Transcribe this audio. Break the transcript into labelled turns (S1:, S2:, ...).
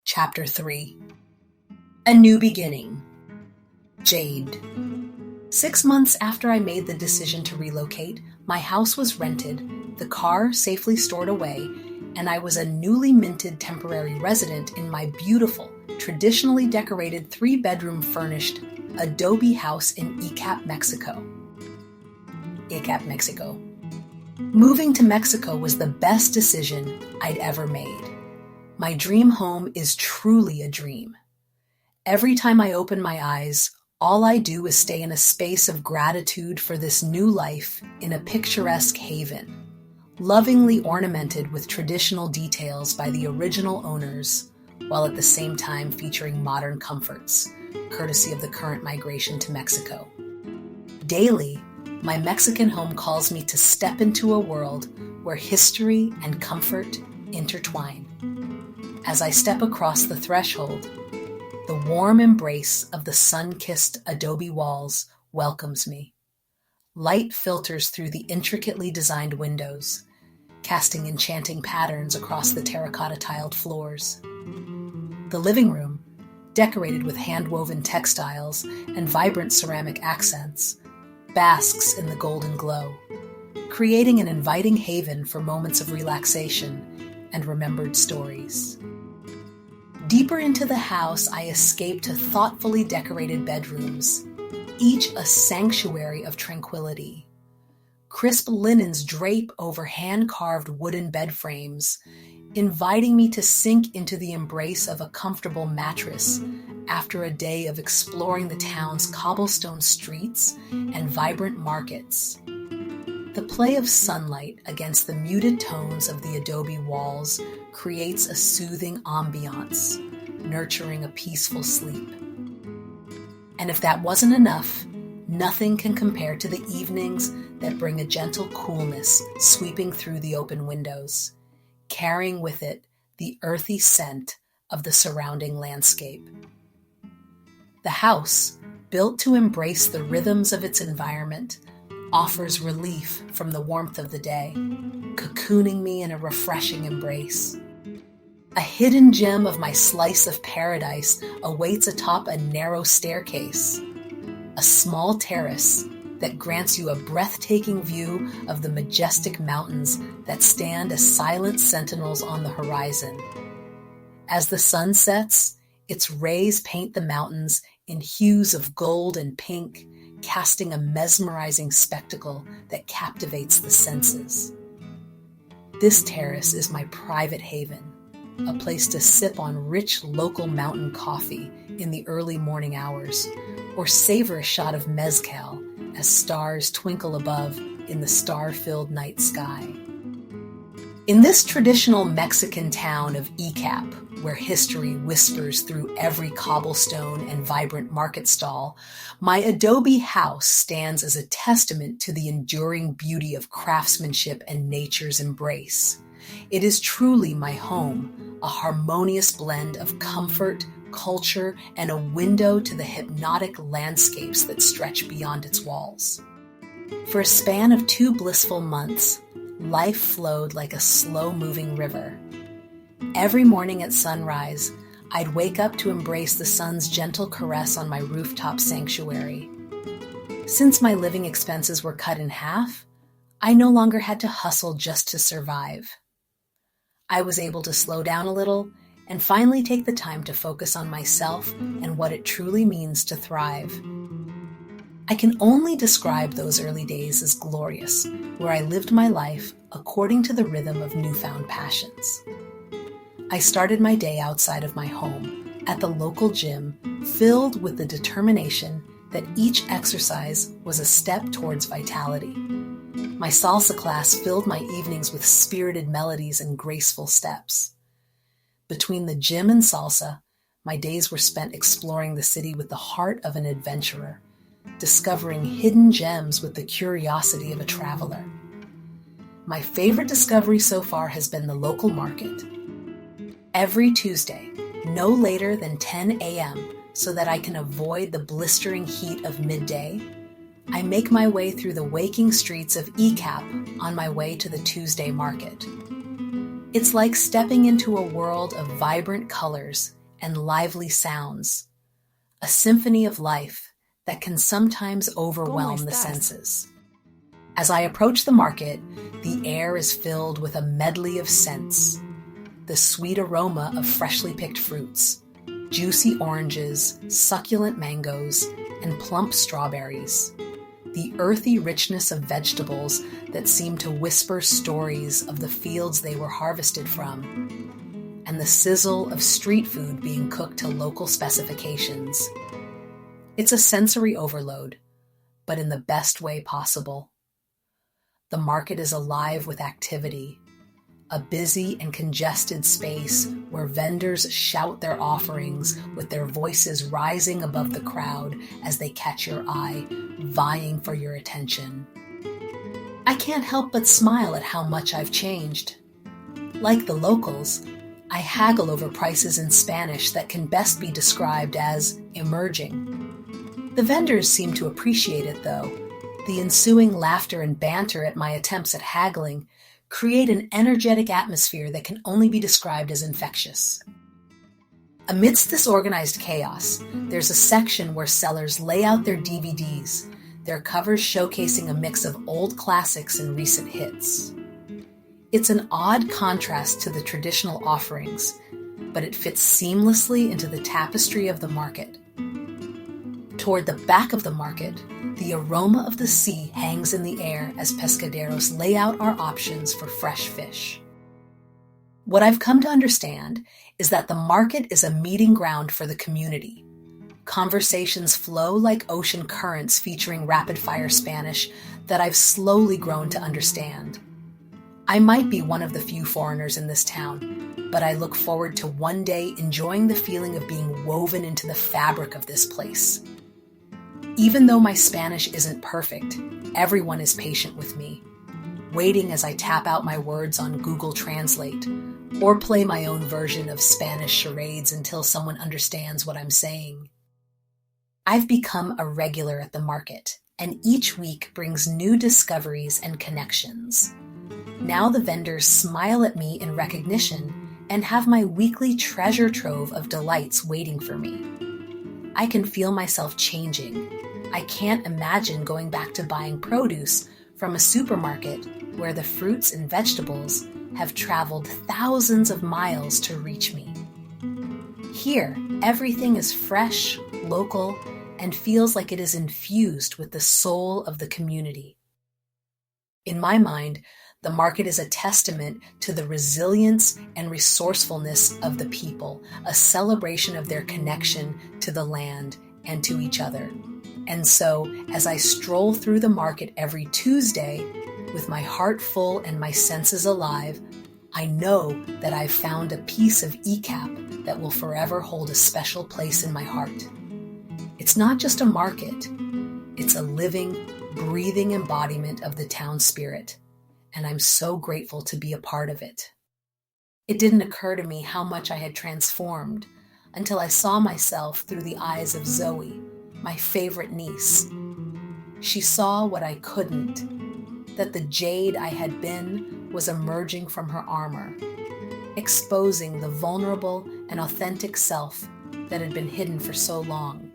S1: Chapter 3. A New Beginning. Jade. 6 months after I made the decision to relocate, my house was rented, the car safely stored away, and I was a newly minted temporary resident in my beautiful, traditionally decorated 3-bedroom furnished adobe house in Icap, Mexico. Moving to Mexico was the best decision I'd ever made. My dream home is truly a dream. Every time I open my eyes, all I do is stay in a space of gratitude for this new life in a picturesque haven, lovingly ornamented with traditional details by the original owners, while at the same time featuring modern comforts, courtesy of the current migration to Mexico. Daily, my Mexican home calls me to step into a world where history and comfort intertwine. As I step across the threshold, the warm embrace of the sun-kissed adobe walls welcomes me. Light filters through the intricately designed windows, casting enchanting patterns across the terracotta-tiled floors. The living room, decorated with hand-woven textiles and vibrant ceramic accents, basks in the golden glow, creating an inviting haven for moments of relaxation and remembered stories. Deeper into the house, I escape to thoughtfully decorated bedrooms, each a sanctuary of tranquility. Crisp linens drape over hand-carved wooden bed frames, inviting me to sink into the embrace of a comfortable mattress after a day of exploring the town's cobblestone streets and vibrant markets. The play of sunlight against the muted tones of the adobe walls creates a soothing ambiance, nurturing a peaceful sleep. And if that wasn't enough, nothing can compare to the evenings that bring a gentle coolness sweeping through the open windows, carrying with it the earthy scent of the surrounding landscape. The house, built to embrace the rhythms of its environment, offers relief from the warmth of the day, cocooning me in a refreshing embrace. A hidden gem of my slice of paradise awaits atop a narrow staircase, a small terrace that grants you a breathtaking view of the majestic mountains that stand as silent sentinels on the horizon. As the sun sets, its rays paint the mountains in hues of gold and pink, casting a mesmerizing spectacle that captivates the senses. This terrace is my private haven, a place to sip on rich local mountain coffee in the early morning hours, or savor a shot of mezcal as stars twinkle above in the star-filled night sky. In this traditional Mexican town of Icap, where history whispers through every cobblestone and vibrant market stall, my adobe house stands as a testament to the enduring beauty of craftsmanship and nature's embrace. It is truly my home, a harmonious blend of comfort, culture, and a window to the hypnotic landscapes that stretch beyond its walls. For a span of 2 blissful months, life flowed like a slow-moving river. Every morning at sunrise, I'd wake up to embrace the sun's gentle caress on my rooftop sanctuary. Since my living expenses were cut in half, I no longer had to hustle just to survive. I was able to slow down a little and finally take the time to focus on myself and what it truly means to thrive. I can only describe those early days as glorious, where I lived my life according to the rhythm of newfound passions. I started my day outside of my home, at the local gym, filled with the determination that each exercise was a step towards vitality. My salsa class filled my evenings with spirited melodies and graceful steps. Between the gym and salsa, my days were spent exploring the city with the heart of an adventurer, discovering hidden gems with the curiosity of a traveler. My favorite discovery so far has been the local market. Every Tuesday, no later than 10 a.m., so that I can avoid the blistering heat of midday, I make my way through the waking streets of Icap on my way to the Tuesday market. It's like stepping into a world of vibrant colors and lively sounds, a symphony of life that can sometimes
S2: ¿Cómo
S1: overwhelm the
S2: estás?
S1: senses. As I approach the market, the air is filled with a medley of scents: the sweet aroma of freshly picked fruits, juicy oranges, succulent mangoes, and plump strawberries; the earthy richness of vegetables that seem to whisper stories of the fields they were harvested from; and the sizzle of street food being cooked to local specifications. It's a sensory overload, but in the best way possible. The market is alive with activity, a busy and congested space where vendors shout their offerings with their voices rising above the crowd as they catch your eye, vying for your attention. I can't help but smile at how much I've changed. Like the locals, I haggle over prices in Spanish that can best be described as emerging. The vendors seem to appreciate it, though. The ensuing laughter and banter at my attempts at haggling create an energetic atmosphere that can only be described as infectious. Amidst this organized chaos, there's a section where sellers lay out their DVDs, their covers showcasing a mix of old classics and recent hits. It's an odd contrast to the traditional offerings, but it fits seamlessly into the tapestry of the market. Toward the back of the market, the aroma of the sea hangs in the air as pescaderos lay out our options for fresh fish. What I've come to understand is that the market is a meeting ground for the community. Conversations flow like ocean currents featuring rapid-fire Spanish that I've slowly grown to understand. I might be one of the few foreigners in this town, but I look forward to one day enjoying the feeling of being woven into the fabric of this place. Even though my Spanish isn't perfect, everyone is patient with me, waiting as I tap out my words on Google Translate or play my own version of Spanish charades until someone understands what I'm saying. I've become a regular at the market, and each week brings new discoveries and connections. Now the vendors smile at me in recognition and have my weekly treasure trove of delights waiting for me. I can feel myself changing. I can't imagine going back to buying produce from a supermarket where the fruits and vegetables have traveled thousands of miles to reach me. Here, everything is fresh, local, and feels like it is infused with the soul of the community. In my mind, the market is a testament to the resilience and resourcefulness of the people, a celebration of their connection to the land and to each other. And so, as I stroll through the market every Tuesday, with my heart full and my senses alive, I know that I've found a piece of ECAP that will forever hold a special place in my heart. It's not just a market, it's a living, breathing embodiment of the town spirit, and I'm so grateful to be a part of it. It didn't occur to me how much I had transformed until I saw myself through the eyes of Zoe, my favorite niece. She saw what I couldn't, that the Jade I had been was emerging from her armor, exposing the vulnerable and authentic self that had been hidden for so long.